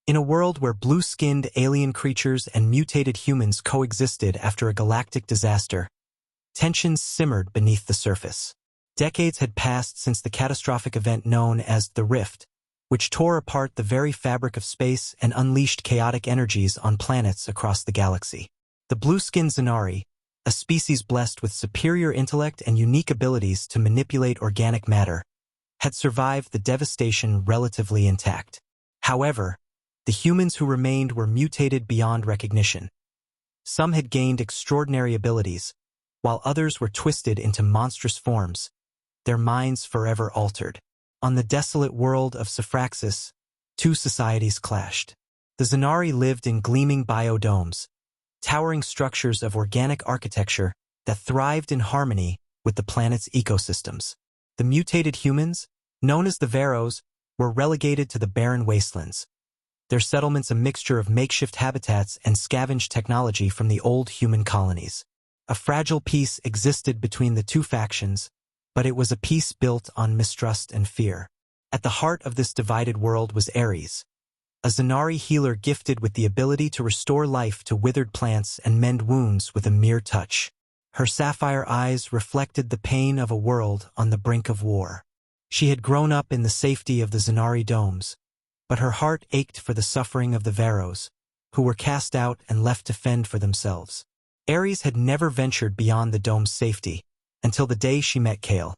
In a world where blue-skinned alien creatures and mutated humans coexisted after a galactic disaster, tensions simmered beneath the surface. Decades had passed since the catastrophic event known as the Rift, which tore apart the very fabric of space and unleashed chaotic energies on planets across the galaxy. The blue-skinned Zynari, a species blessed with superior intellect and unique abilities to manipulate organic matter, had survived the devastation relatively intact. However, the humans who remained were mutated beyond recognition. Some had gained extraordinary abilities, while others were twisted into monstrous forms, their minds forever altered. On the desolate world of Syphraxis, two societies clashed. The Zynari lived in gleaming biodomes, towering structures of organic architecture that thrived in harmony with the planet's ecosystems. The mutated humans, known as the Varros, were relegated to the barren wastelands, their settlements a mixture of makeshift habitats and scavenged technology from the old human colonies. A fragile peace existed between the two factions, but it was a peace built on mistrust and fear. At the heart of this divided world was Aeris, a Zynari healer gifted with the ability to restore life to withered plants and mend wounds with a mere touch. Her sapphire eyes reflected the pain of a world on the brink of war. She had grown up in the safety of the Zynari domes, but her heart ached for the suffering of the Varros, who were cast out and left to fend for themselves. Aeris had never ventured beyond the dome's safety, until the day she met Kael,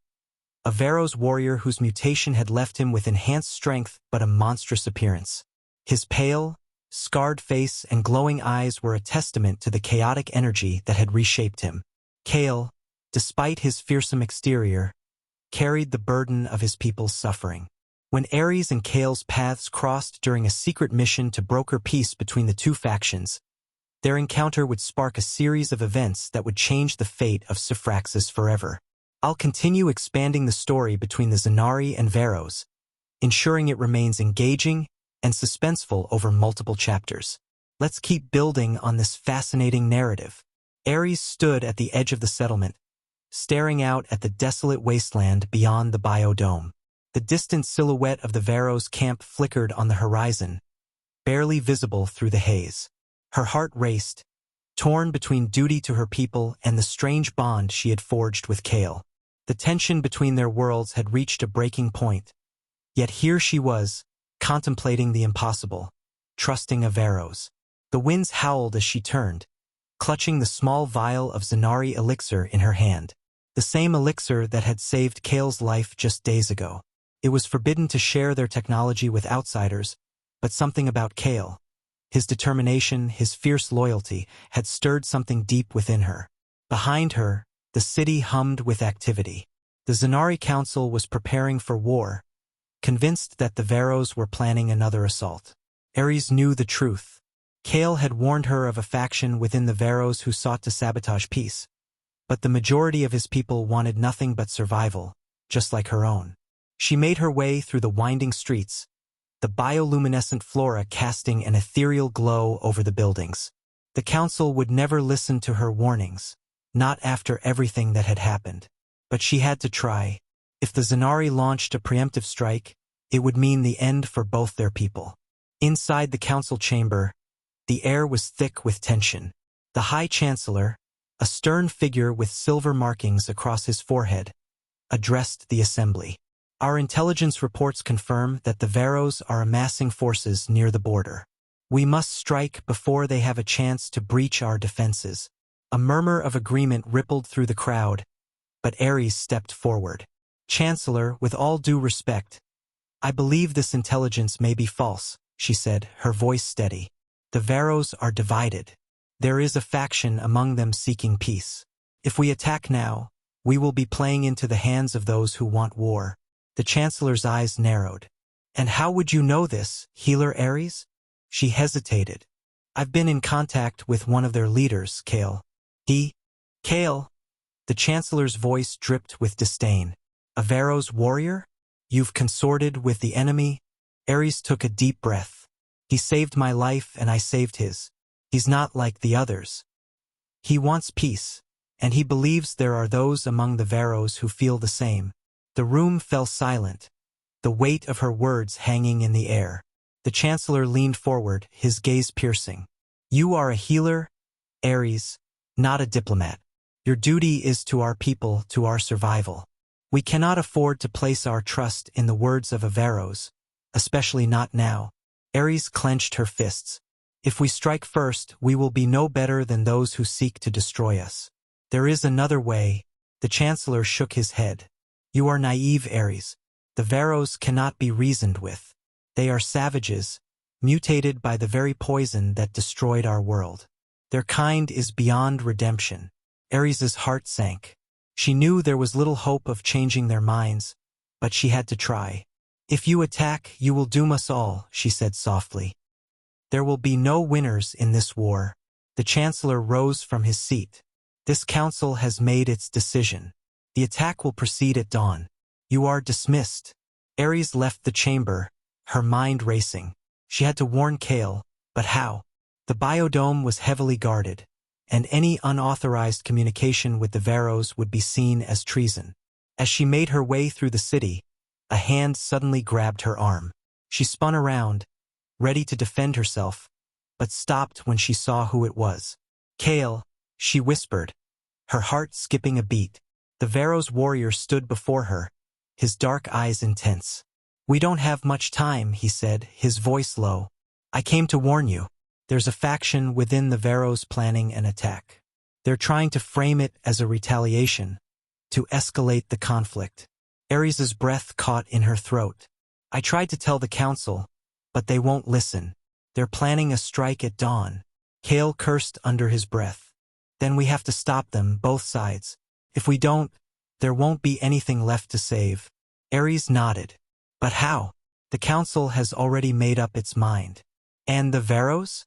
a Varros warrior whose mutation had left him with enhanced strength but a monstrous appearance. His pale, scarred face and glowing eyes were a testament to the chaotic energy that had reshaped him. Kael, despite his fearsome exterior, carried the burden of his people's suffering. When Aeris and Kael's paths crossed during a secret mission to broker peace between the two factions, their encounter would spark a series of events that would change the fate of Syphraxis forever. I'll continue expanding the story between the Zynari and Varros, ensuring it remains engaging and suspenseful over multiple chapters. Let's keep building on this fascinating narrative. Aeris stood at the edge of the settlement, staring out at the desolate wasteland beyond the biodome. The distant silhouette of the Varros camp flickered on the horizon, barely visible through the haze. Her heart raced, torn between duty to her people and the strange bond she had forged with Kael. The tension between their worlds had reached a breaking point, yet here she was, contemplating the impossible, trusting a Varros. The winds howled as she turned, clutching the small vial of Zynari elixir in her hand, the same elixir that had saved Kael's life just days ago. It was forbidden to share their technology with outsiders, but something about Kael, his determination, his fierce loyalty, had stirred something deep within her. Behind her, the city hummed with activity. The Zynari Council was preparing for war, convinced that the Varros were planning another assault. Aeris knew the truth. Kael had warned her of a faction within the Varros who sought to sabotage peace, but the majority of his people wanted nothing but survival, just like her own. She made her way through the winding streets, the bioluminescent flora casting an ethereal glow over the buildings. The council would never listen to her warnings, not after everything that had happened. But she had to try. If the Zynari launched a preemptive strike, it would mean the end for both their people. Inside the council chamber, the air was thick with tension. The High Chancellor, a stern figure with silver markings across his forehead, addressed the assembly. Our intelligence reports confirm that the Varros are amassing forces near the border. We must strike before they have a chance to breach our defenses. A murmur of agreement rippled through the crowd, but Aeris stepped forward. Chancellor, with all due respect, I believe this intelligence may be false, she said, her voice steady. The Varros are divided. There is a faction among them seeking peace. If we attack now, we will be playing into the hands of those who want war. The Chancellor's eyes narrowed. And how would you know this, Healer Aeris? She hesitated. I've been in contact with one of their leaders, Kael. Kael? The Chancellor's voice dripped with disdain. A Varros warrior? You've consorted with the enemy? Aeris took a deep breath. He saved my life and I saved his. He's not like the others. He wants peace, and he believes there are those among the Varros who feel the same. The room fell silent, the weight of her words hanging in the air. The Chancellor leaned forward, his gaze piercing. You are a healer, Aeris, not a diplomat. Your duty is to our people, to our survival. We cannot afford to place our trust in the words of a Varros, especially not now. Aeris clenched her fists. If we strike first, we will be no better than those who seek to destroy us. There is another way. The Chancellor shook his head. You are naive, Aeris. The Varros cannot be reasoned with. They are savages, mutated by the very poison that destroyed our world. Their kind is beyond redemption. Aeris's heart sank. She knew there was little hope of changing their minds, but she had to try. If you attack, you will doom us all, she said softly. There will be no winners in this war. The Chancellor rose from his seat. This council has made its decision. The attack will proceed at dawn. You are dismissed. Aeris left the chamber, her mind racing. She had to warn Kael, but how? The biodome was heavily guarded, and any unauthorized communication with the Varros would be seen as treason. As she made her way through the city, a hand suddenly grabbed her arm. She spun around, ready to defend herself, but stopped when she saw who it was. Kael, she whispered, her heart skipping a beat. The Varros warrior stood before her, his dark eyes intense. We don't have much time, he said, his voice low. I came to warn you. There's a faction within the Varros planning an attack. They're trying to frame it as a retaliation, to escalate the conflict. Aeris's breath caught in her throat. I tried to tell the council, but they won't listen. They're planning a strike at dawn. Kael cursed under his breath. Then we have to stop them, both sides. If we don't, there won't be anything left to save. Aeris nodded. But how? The council has already made up its mind. And the Varros?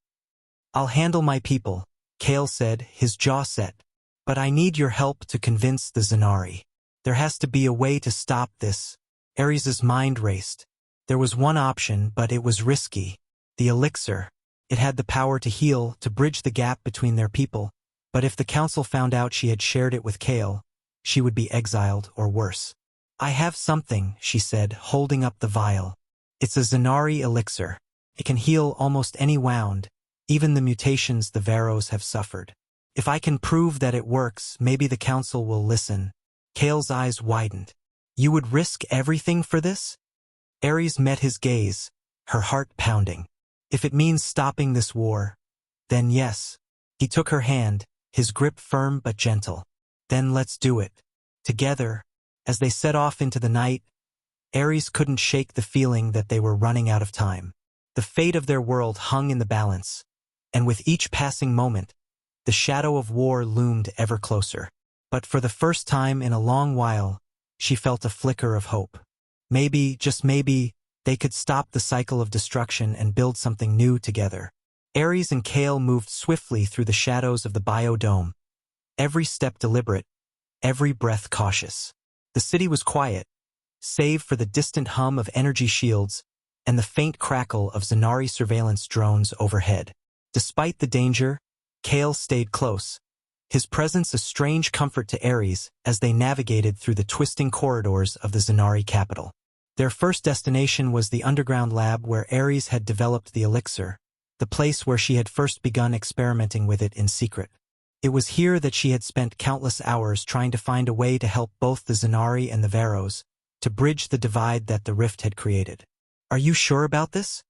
I'll handle my people, Kael said, his jaw set. But I need your help to convince the Zynari. There has to be a way to stop this. Aeris's mind raced. There was one option, but it was risky. The elixir. It had the power to heal, to bridge the gap between their people. But if the council found out she had shared it with Kael, she would be exiled or worse. I have something, she said, holding up the vial. It's a Zynari elixir. It can heal almost any wound, even the mutations the Varros have suffered. If I can prove that it works, maybe the council will listen. Kael's eyes widened. You would risk everything for this? Aeris met his gaze, her heart pounding. If it means stopping this war, then yes. He took her hand, his grip firm but gentle. Then let's do it. Together, as they set off into the night, Aeris couldn't shake the feeling that they were running out of time. The fate of their world hung in the balance, and with each passing moment, the shadow of war loomed ever closer. But for the first time in a long while, she felt a flicker of hope. Maybe, just maybe, they could stop the cycle of destruction and build something new together. Aeris and Kael moved swiftly through the shadows of the biodome, every step deliberate, every breath cautious. The city was quiet, save for the distant hum of energy shields and the faint crackle of Zynari surveillance drones overhead. Despite the danger, Kael stayed close, his presence a strange comfort to Aeris as they navigated through the twisting corridors of the Zynari capital. Their first destination was the underground lab where Aeris had developed the elixir, the place where she had first begun experimenting with it in secret. It was here that she had spent countless hours trying to find a way to help both the Zynari and the Varros, to bridge the divide that the rift had created. Are you sure about this?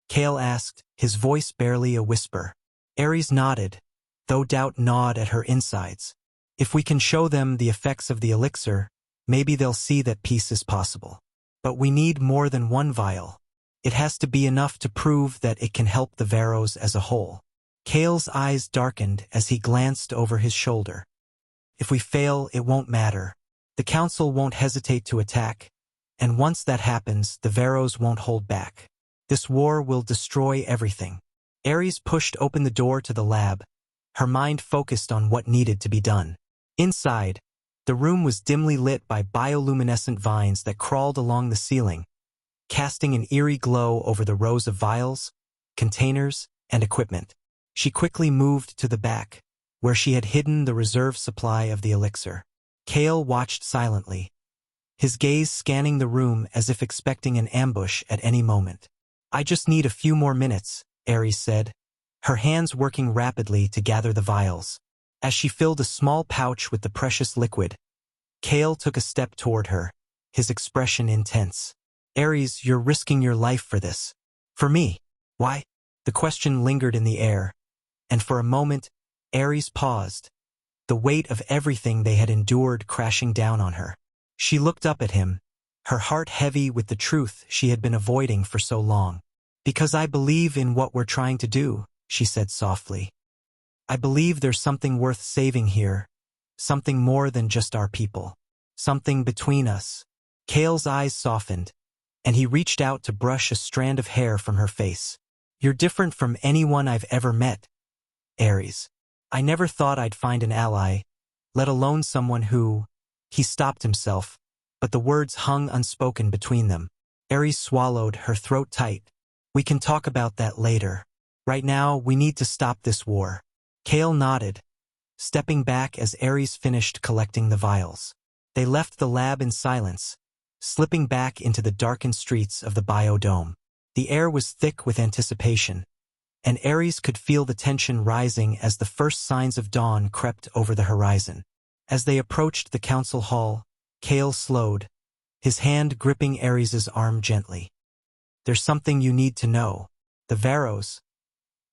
Kael asked, his voice barely a whisper. Aeris nodded, though doubt gnawed at her insides. If we can show them the effects of the elixir, maybe they'll see that peace is possible. But we need more than one vial. It has to be enough to prove that it can help the Varros as a whole. Kael's eyes darkened as he glanced over his shoulder. If we fail, it won't matter. The council won't hesitate to attack, and once that happens, the Varros won't hold back. This war will destroy everything. Aeris pushed open the door to the lab, her mind focused on what needed to be done. Inside, the room was dimly lit by bioluminescent vines that crawled along the ceiling, casting an eerie glow over the rows of vials, containers, and equipment. She quickly moved to the back, where she had hidden the reserve supply of the elixir. Kael watched silently, his gaze scanning the room as if expecting an ambush at any moment. I just need a few more minutes, Aeris said, her hands working rapidly to gather the vials. As she filled a small pouch with the precious liquid, Kael took a step toward her, his expression intense. Aeris, you're risking your life for this. For me? Why? The question lingered in the air, and for a moment, Aeris paused, the weight of everything they had endured crashing down on her. She looked up at him, her heart heavy with the truth she had been avoiding for so long. Because I believe in what we're trying to do, she said softly. I believe there's something worth saving here, something more than just our people, something between us. Kael's eyes softened, and he reached out to brush a strand of hair from her face. You're different from anyone I've ever met, Aeris. I never thought I'd find an ally, let alone someone who... He stopped himself, but the words hung unspoken between them. Aeris swallowed, her throat tight. We can talk about that later. Right now, we need to stop this war. Kael nodded, stepping back as Aeris finished collecting the vials. They left the lab in silence, slipping back into the darkened streets of the biodome. The air was thick with anticipation, and Aeris could feel the tension rising as the first signs of dawn crept over the horizon. As they approached the council hall, Kael slowed, his hand gripping Aeris's arm gently. There's something you need to know. The Varros.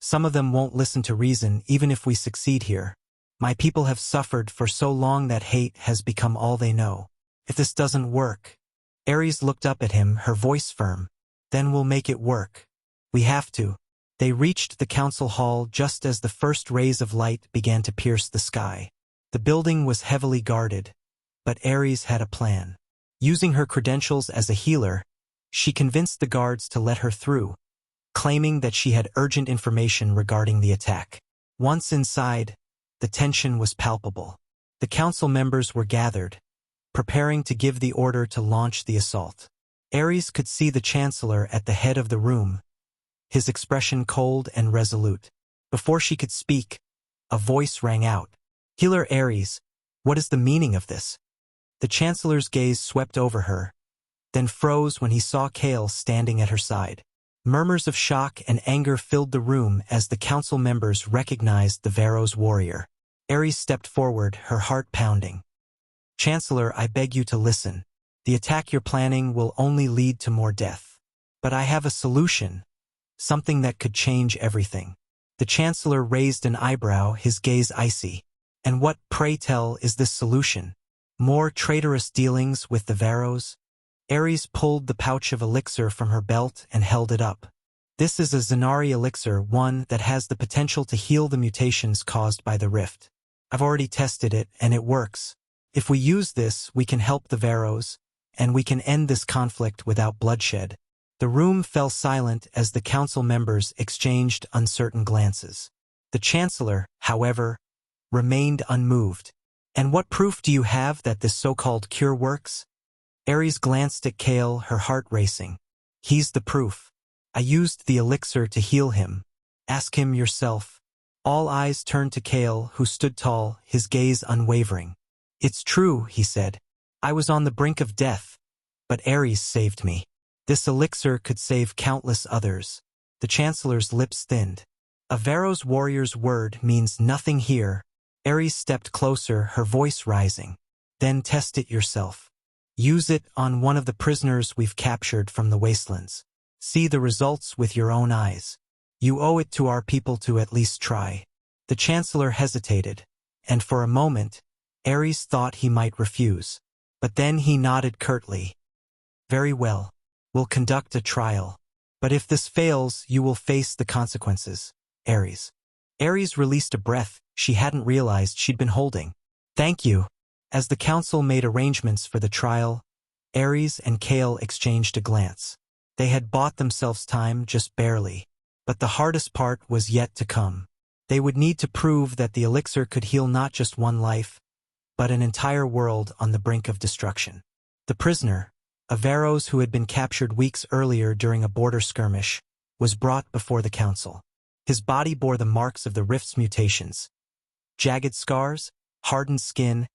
Some of them won't listen to reason even if we succeed here. My people have suffered for so long that hate has become all they know. If this doesn't work... Aeris looked up at him, her voice firm. Then we'll make it work. We have to. They reached the council hall just as the first rays of light began to pierce the sky. The building was heavily guarded, but Aeris had a plan. Using her credentials as a healer, she convinced the guards to let her through, claiming that she had urgent information regarding the attack. Once inside, the tension was palpable. The council members were gathered, preparing to give the order to launch the assault. Aeris could see the chancellor at the head of the room, his expression cold and resolute. Before she could speak, a voice rang out. Healer Aeris, what is the meaning of this? The chancellor's gaze swept over her, then froze when he saw Kael standing at her side. Murmurs of shock and anger filled the room as the council members recognized the Varros warrior. Aeris stepped forward, her heart pounding. Chancellor, I beg you to listen. The attack you're planning will only lead to more death. But I have a solution, something that could change everything. The chancellor raised an eyebrow, his gaze icy. And what, pray tell, is this solution? More traitorous dealings with the Varros? Aeris pulled the pouch of elixir from her belt and held it up. This is a Zynari elixir, one that has the potential to heal the mutations caused by the rift. I've already tested it, and it works. If we use this, we can help the Varros, and we can end this conflict without bloodshed. The room fell silent as the council members exchanged uncertain glances. The chancellor, however, remained unmoved. And what proof do you have that this so-called cure works? Aeris glanced at Kael, her heart racing. He's the proof. I used the elixir to heal him. Ask him yourself. All eyes turned to Kael, who stood tall, his gaze unwavering. It's true, he said. I was on the brink of death, but Aeris saved me. This elixir could save countless others. The chancellor's lips thinned. A Varros warrior's word means nothing here. Aeris stepped closer, her voice rising. Then test it yourself. Use it on one of the prisoners we've captured from the wastelands. See the results with your own eyes. You owe it to our people to at least try. The chancellor hesitated, and for a moment, Aeris thought he might refuse. But then he nodded curtly. Very well. We'll conduct a trial. But if this fails, you will face the consequences, Aeris. Aeris released a breath she hadn't realized she'd been holding. Thank you. As the council made arrangements for the trial, Aeris and Kael exchanged a glance. They had bought themselves time, just barely. But the hardest part was yet to come. They would need to prove that the elixir could heal not just one life, but an entire world on the brink of destruction. The prisoner, a Varros who had been captured weeks earlier during a border skirmish, was brought before the council. His body bore the marks of the rift's mutations. Jagged scars, hardened skin,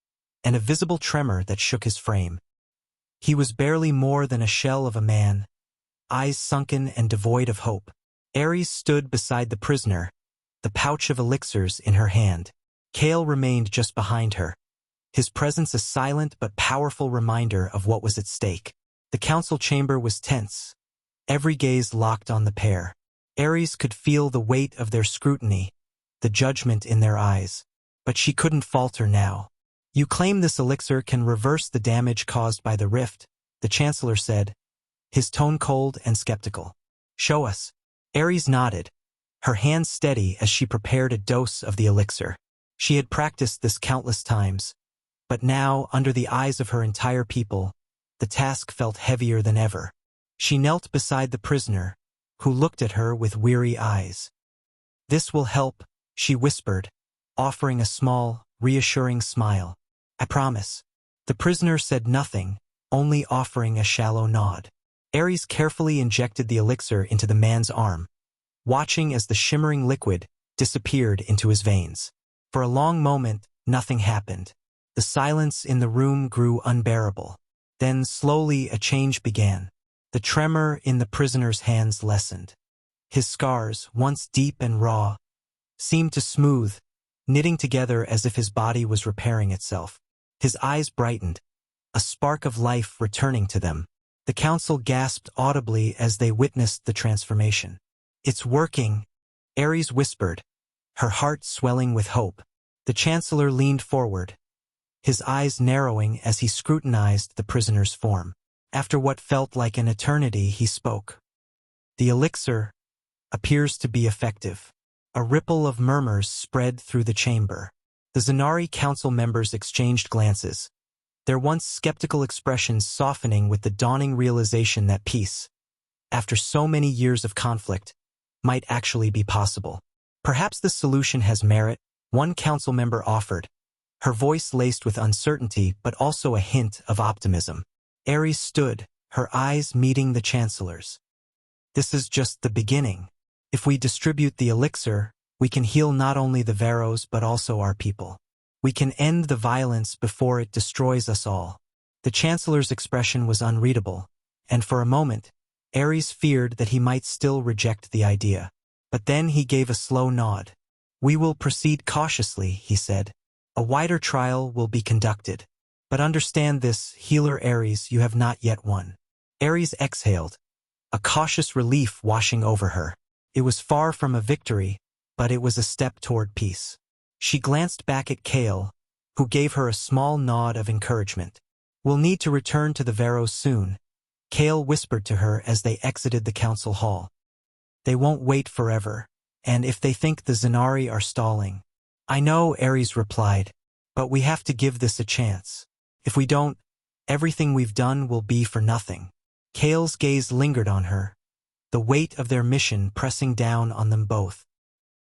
and a visible tremor that shook his frame. He was barely more than a shell of a man, eyes sunken and devoid of hope. Aeris stood beside the prisoner, the pouch of elixirs in her hand. Kael remained just behind her, his presence a silent but powerful reminder of what was at stake. The council chamber was tense, every gaze locked on the pair. Aeris could feel the weight of their scrutiny, the judgment in their eyes, but she couldn't falter now. "You claim this elixir can reverse the damage caused by the rift," the chancellor said, his tone cold and skeptical. "Show us." Aeris nodded, her hands steady as she prepared a dose of the elixir. She had practiced this countless times, but now, under the eyes of her entire people, the task felt heavier than ever. She knelt beside the prisoner, who looked at her with weary eyes. "This will help," she whispered, offering a small, reassuring smile. "I promise." The prisoner said nothing, only offering a shallow nod. Aeris carefully injected the elixir into the man's arm, watching as the shimmering liquid disappeared into his veins. For a long moment, nothing happened. The silence in the room grew unbearable. Then slowly a change began. The tremor in the prisoner's hands lessened. His scars, once deep and raw, seemed to smooth, knitting together as if his body was repairing itself. His eyes brightened, a spark of life returning to them. The council gasped audibly as they witnessed the transformation. "It's working," Aeris whispered, her heart swelling with hope. The chancellor leaned forward, his eyes narrowing as he scrutinized the prisoner's form. After what felt like an eternity, he spoke. "The elixir appears to be effective." A ripple of murmurs spread through the chamber. The Zynari council members exchanged glances, their once skeptical expressions softening with the dawning realization that peace, after so many years of conflict, might actually be possible. "Perhaps this solution has merit," one council member offered, her voice laced with uncertainty but also a hint of optimism. Aeris stood, her eyes meeting the chancellor's. "This is just the beginning. If we distribute the elixir, we can heal not only the Varros but also our people. We can end the violence before it destroys us all." The chancellor's expression was unreadable, and for a moment, Aeris feared that he might still reject the idea. But then he gave a slow nod. "We will proceed cautiously," he said. "A wider trial will be conducted. But understand this, healer Aeris, you have not yet won." Aeris exhaled, a cautious relief washing over her. It was far from a victory, but it was a step toward peace. She glanced back at Kael, who gave her a small nod of encouragement. "We'll need to return to the Varros soon," Kael whispered to her as they exited the council hall. "They won't wait forever, and if they think the Zynari are stalling." "I know," Aeris replied, "but we have to give this a chance. If we don't, everything we've done will be for nothing." Kael's gaze lingered on her, the weight of their mission pressing down on them both.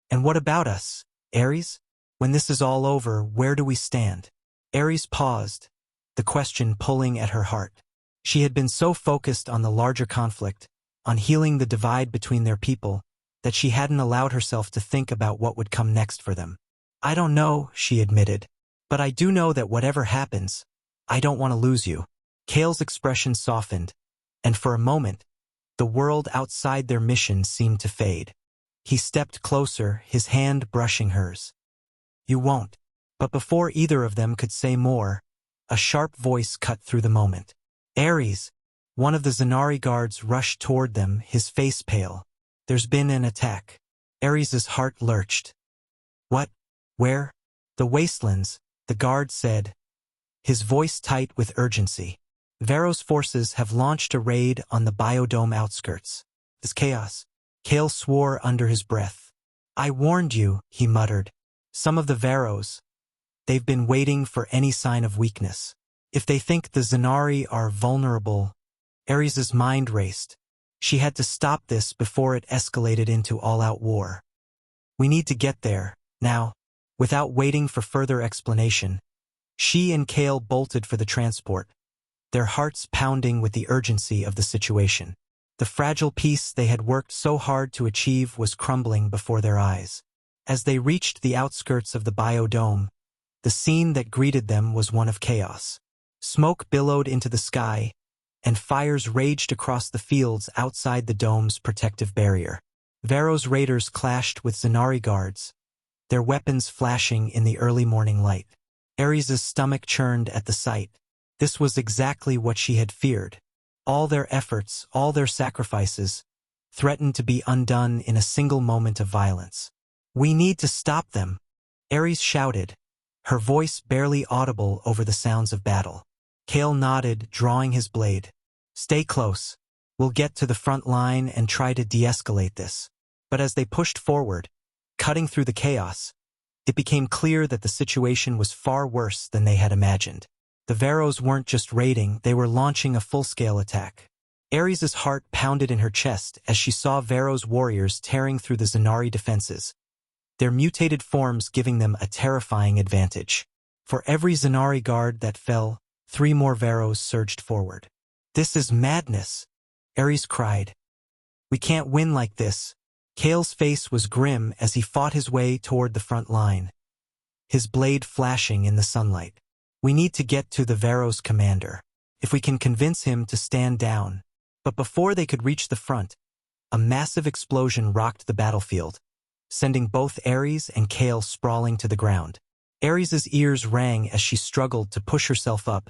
"And what about us, Aeris? When this is all over, where do we stand?" Aeris paused, the question pulling at her heart. She had been so focused on the larger conflict, on healing the divide between their people, that she hadn't allowed herself to think about what would come next for them. "I don't know," she admitted, "but I do know that whatever happens, I don't want to lose you." Kael's expression softened, and for a moment, the world outside their mission seemed to fade. He stepped closer, his hand brushing hers. "You won't." But before either of them could say more, a sharp voice cut through the moment. "Aeris!" One of the Zynari guards rushed toward them, his face pale. "There's been an attack." Aeris's heart lurched. "What? Where?" "The wastelands," the guard said, his voice tight with urgency. "Varros forces have launched a raid on the biodome outskirts. This chaos." Kael swore under his breath. "I warned you," he muttered. "Some of the Varros, they've been waiting for any sign of weakness. If they think the Zynari are vulnerable." Aeris's mind raced. She had to stop this before it escalated into all-out war. "We need to get there, now." Without waiting for further explanation, she and Kael bolted for the transport, their hearts pounding with the urgency of the situation. The fragile peace they had worked so hard to achieve was crumbling before their eyes. As they reached the outskirts of the biodome, the scene that greeted them was one of chaos. Smoke billowed into the sky, and fires raged across the fields outside the dome's protective barrier. Varros raiders clashed with Zynari guards, their weapons flashing in the early morning light. Aeris' stomach churned at the sight. This was exactly what she had feared. All their efforts, all their sacrifices, threatened to be undone in a single moment of violence. "We need to stop them," Aeris shouted, her voice barely audible over the sounds of battle. Kael nodded, drawing his blade. "Stay close. We'll get to the front line and try to de-escalate this." But as they pushed forward, cutting through the chaos, it became clear that the situation was far worse than they had imagined. The Varros weren't just raiding, they were launching a full-scale attack. Aeris' heart pounded in her chest as she saw Varros warriors tearing through the Zynari defenses, their mutated forms giving them a terrifying advantage. For every Zynari guard that fell, 3 more Varros surged forward. "This is madness," Aeris cried. "We can't win like this." Kael's face was grim as he fought his way toward the front line, his blade flashing in the sunlight. "We need to get to the Varros commander. If we can convince him to stand down." But before they could reach the front, a massive explosion rocked the battlefield, sending both Aeris and Kael sprawling to the ground. Aeris' ears rang as she struggled to push herself up,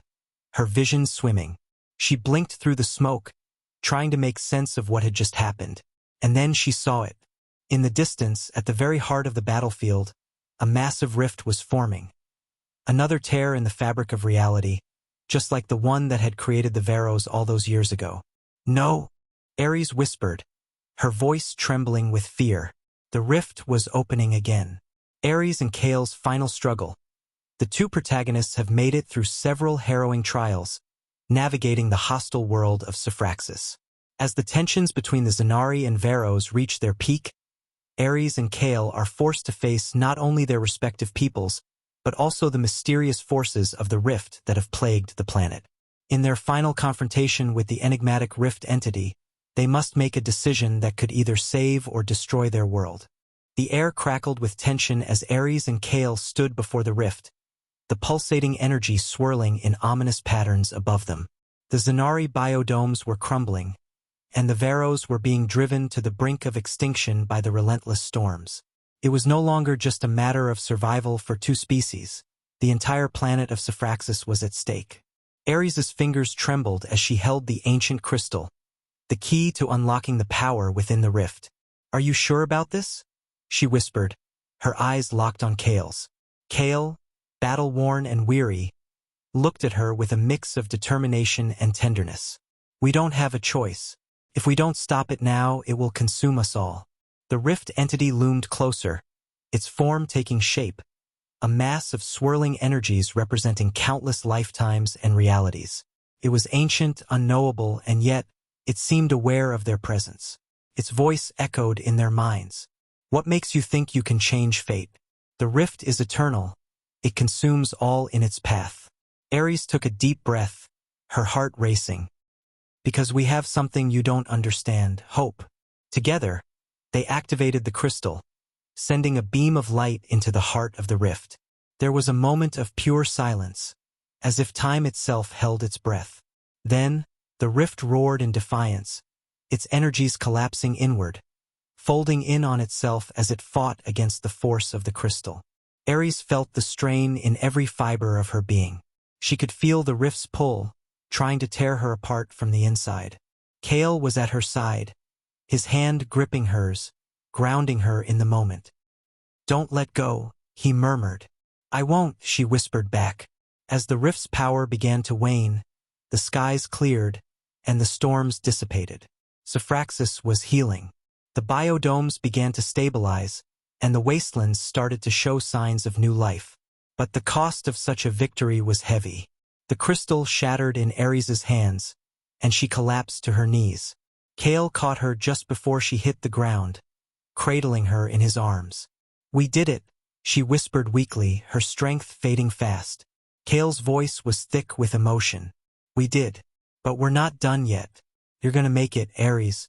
her vision swimming. She blinked through the smoke, trying to make sense of what had just happened. And then she saw it. In the distance, at the very heart of the battlefield, a massive rift was forming. Another tear in the fabric of reality, just like the one that had created the Varros all those years ago. "No," Aeris whispered, her voice trembling with fear. The rift was opening again. Aeris and Kael's final struggle. The two protagonists have made it through several harrowing trials, navigating the hostile world of Syphraxis. As the tensions between the Zynari and Varros reach their peak, Aeris and Kael are forced to face not only their respective peoples, but also the mysterious forces of the rift that have plagued the planet. In their final confrontation with the enigmatic rift entity, they must make a decision that could either save or destroy their world. The air crackled with tension as Aeris and Kael stood before the rift, the pulsating energy swirling in ominous patterns above them. The Zynari biodomes were crumbling, and the Varros were being driven to the brink of extinction by the relentless storms. It was no longer just a matter of survival for 2 species. The entire planet of Syphraxis was at stake. Aeris' fingers trembled as she held the ancient crystal, the key to unlocking the power within the rift. "Are you sure about this?" she whispered, her eyes locked on Kael's. Kael, battle-worn and weary, looked at her with a mix of determination and tenderness. "We don't have a choice. If we don't stop it now, it will consume us all." The rift entity loomed closer, its form taking shape, a mass of swirling energies representing countless lifetimes and realities. It was ancient, unknowable, and yet it seemed aware of their presence. Its voice echoed in their minds. "What makes you think you can change fate? The rift is eternal. It consumes all in its path." Aeris took a deep breath, her heart racing. "Because we have something you don't understand, hope." Together, they activated the crystal, sending a beam of light into the heart of the rift. There was a moment of pure silence, as if time itself held its breath. Then, the rift roared in defiance, its energies collapsing inward, folding in on itself as it fought against the force of the crystal. Aeris felt the strain in every fiber of her being. She could feel the rift's pull, trying to tear her apart from the inside. Kael was at her side, his hand gripping hers, grounding her in the moment. "Don't let go," he murmured. "I won't," she whispered back. As the rift's power began to wane, the skies cleared, and the storms dissipated. Syphraxis was healing. The biodomes began to stabilize, and the wastelands started to show signs of new life. But the cost of such a victory was heavy. The crystal shattered in Aeris' hands, and she collapsed to her knees. Kael caught her just before she hit the ground, cradling her in his arms. "We did it," she whispered weakly, her strength fading fast. Kael's voice was thick with emotion. "We did. But we're not done yet. You're gonna make it, Aeris."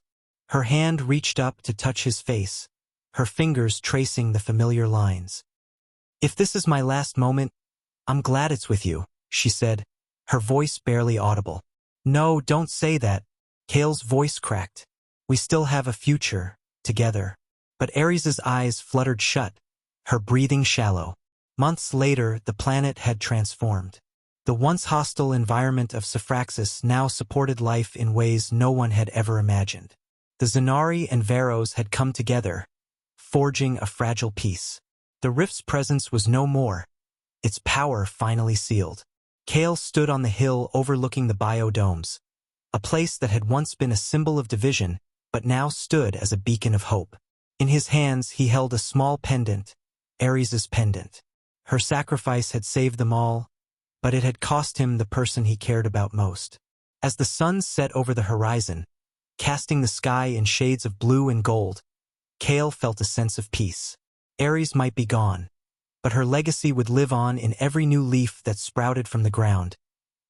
Her hand reached up to touch his face, her fingers tracing the familiar lines. "If this is my last moment, I'm glad it's with you," she said, her voice barely audible. No, don't say that. Kael's voice cracked. We still have a future, together. But Aeris's eyes fluttered shut, her breathing shallow. Months later, the planet had transformed. The once hostile environment of Syphraxis now supported life in ways no one had ever imagined. The Zynari and Varros had come together, forging a fragile peace. The rift's presence was no more, its power finally sealed. Kael stood on the hill overlooking the biodomes, a place that had once been a symbol of division, but now stood as a beacon of hope. In his hands he held a small pendant, Aeris's pendant. Her sacrifice had saved them all, but it had cost him the person he cared about most. As the sun set over the horizon, casting the sky in shades of blue and gold, Kael felt a sense of peace. Aeris might be gone, but her legacy would live on in every new leaf that sprouted from the ground,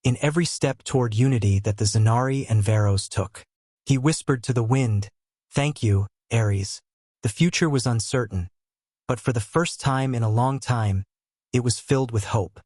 in every step toward unity that the Zynari and Varros took. He whispered to the wind, "Thank you, Aeris." The future was uncertain, but for the first time in a long time, it was filled with hope.